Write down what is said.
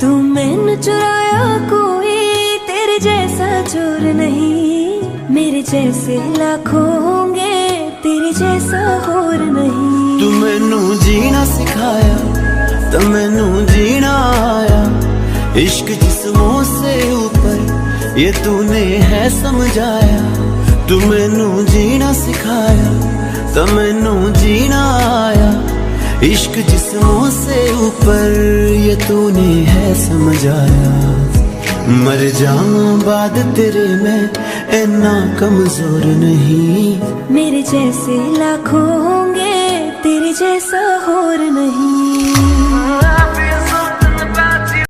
तू मैंने चुराया कोई तेरे जैसा चोर नहीं, मेरे जैसे लाखों होंगे तेरे जैसा और नहीं। तू मैनू जीना सिखाया तो मैनू जीना आया, इश्क जिस्मों से ऊपर ये तूने है समझाया। तू मैनू जीना सिखाया तो मैनू जीना आया, इश्क जिस्मों से ऊपर ये तूने है समझाया। मर जाऊं बाद तेरे मैं इतना कमजोर नहीं, मेरे जैसे लाखों होंगे तेरे जैसा और नहीं।